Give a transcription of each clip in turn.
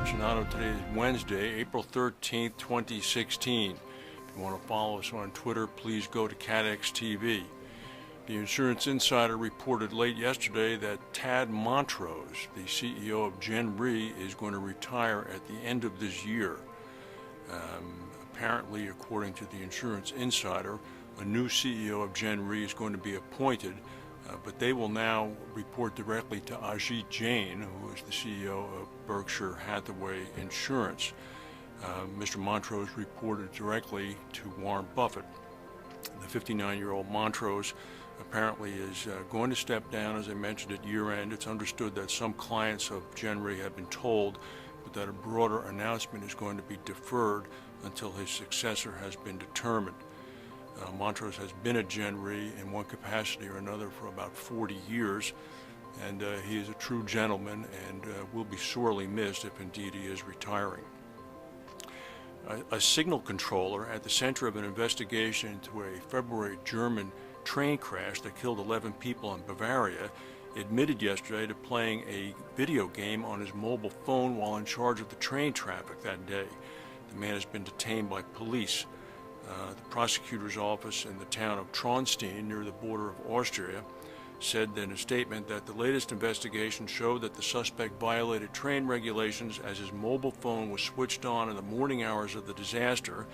aficionado. Today is Wednesday, April 13th, 2016. If you want to follow us on Twitter, please go to CATEX TV. The Insurance Insider reported late yesterday that Tad Montross, the CEO of Re, is going to retire at the end of this year. Apparently, according to the Insurance Insider, a new CEO of Re is going to be appointed, but they will now report directly to Ajit Jain, who is the CEO of Berkshire Hathaway Insurance. Mr. Montross reported directly to Warren Buffett. The 59-year-old Montross apparently is going to step down, as I mentioned, at year-end. It's understood that some clients of Re have been told, but that a broader announcement is going to be deferred until his successor has been determined. Montross has been at Re in one capacity or another for about 40 years, and he is a true gentleman and will be sorely missed if indeed he is retiring. A signal controller at the center of an investigation into a February German train crash that killed 11 people in Bavaria admitted yesterday to playing a video game on his mobile phone while in charge of the train traffic that day. The man has been detained by police. The prosecutor's office in the town of Traunstein, near the border of Austria, said in a statement that the latest investigation showed that the suspect violated train regulations as his mobile phone was switched on in the morning hours of the disaster.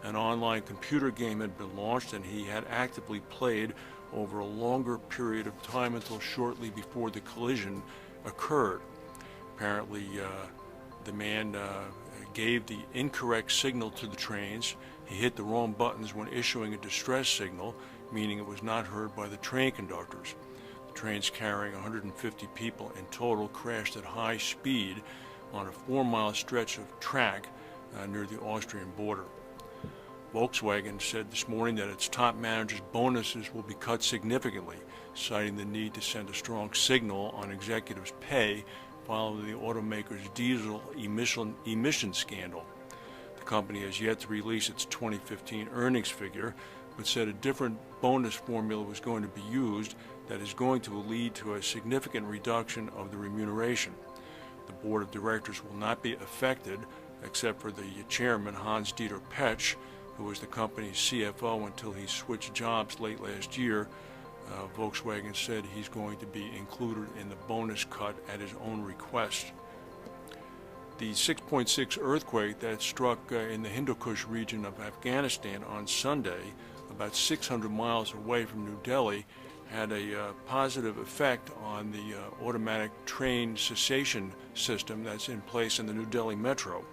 An online computer game had been launched and he had actively played over a longer period of time until shortly before the collision occurred. Apparently, the man gave the incorrect signal to the trains. He hit the wrong buttons when issuing a distress signal, meaning it was not heard by the train conductors. The trains carrying 150 people in total crashed at high speed on a 4-mile stretch of track near the Austrian border. Volkswagen said this morning that its top managers' bonuses will be cut significantly, citing the need to send a strong signal on executives' pay following the automaker's diesel emission scandal. The company has yet to release its 2015 earnings figure, but said a different bonus formula was going to be used that is going to lead to a significant reduction of the remuneration. The board of directors will not be affected, except for the chairman, Hans-Dieter Petsch, who was the company's CFO until he switched jobs late last year. Volkswagen said he's going to be included in the bonus cut at his own request. The 6.6 earthquake that struck in the Hindu Kush region of Afghanistan on Sunday, about 600 miles away from New Delhi, had a positive effect on the automatic train cessation system that's in place in the New Delhi Metro.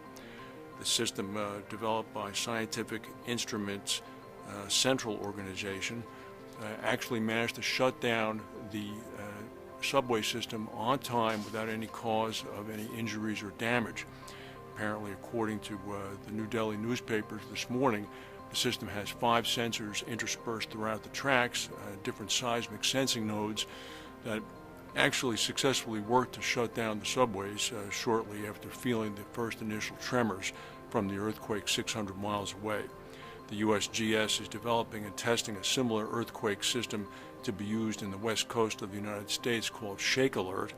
The system, developed by Scientific Instruments Central Organization, actually managed to shut down the subway system on time without any cause of any injuries or damage. Apparently, according to the New Delhi newspapers this morning, the system has 5 sensors interspersed throughout the tracks, different seismic sensing nodes that actually successfully worked to shut down the subways shortly after feeling the first initial tremors from the earthquake 600 miles away. The USGS is developing and testing a similar earthquake system to be used in the west coast of the United States called Shake Alert,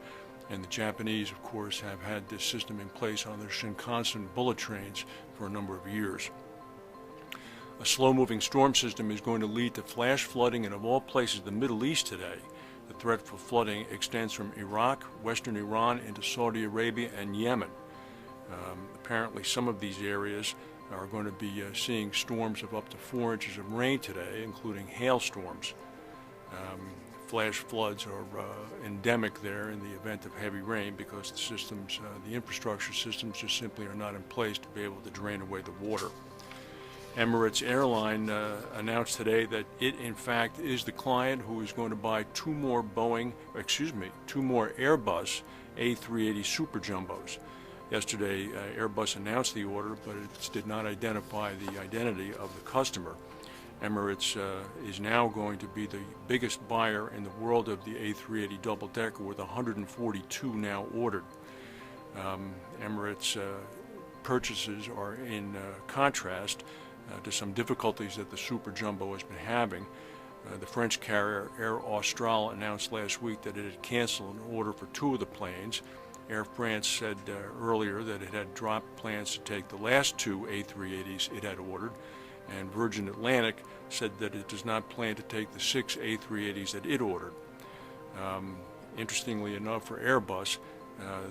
and the Japanese, of course, have had this system in place on their Shinkansen bullet trains for a number of years. A slow-moving storm system is going to lead to flash flooding in, of all places, the Middle East today. The threat for flooding extends from Iraq, western Iran, into Saudi Arabia and Yemen. Apparently, some of these areas are going to be seeing storms of up to 4 inches of rain today, including hailstorms. Flash floods are endemic there in the event of heavy rain because the systems, the infrastructure systems just simply are not in place to be able to drain away the water. Emirates airline announced today that it in fact is the client who is going to buy two more Airbus A380 Super Jumbos. Yesterday, Airbus announced the order, but it did not identify the identity of the customer. Emirates is now going to be the biggest buyer in the world of the A380 double-decker, with 142 now ordered. Emirates purchases are in contrast to some difficulties that the Super Jumbo has been having. The French carrier Air Austral announced last week that it had canceled an order for 2 of the planes, Air France said earlier that it had dropped plans to take the last two A380s it had ordered, and Virgin Atlantic said that it does not plan to take the 6 A380s that it ordered. Interestingly enough, for Airbus,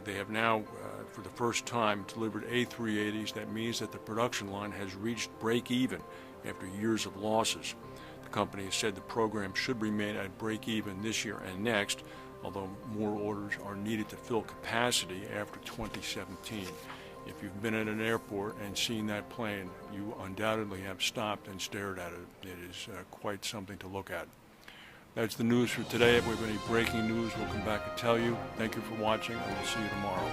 they have now, for the first time, delivered A380s. That means that the production line has reached break-even after years of losses. The company has said the program should remain at break-even this year and next, although more orders are needed to fill capacity after 2017. If you've been at an airport and seen that plane, you undoubtedly have stopped and stared at it. It is quite something to look at. That's the news for today. If we have any breaking news, we'll come back and tell you. Thank you for watching, and we'll see you tomorrow.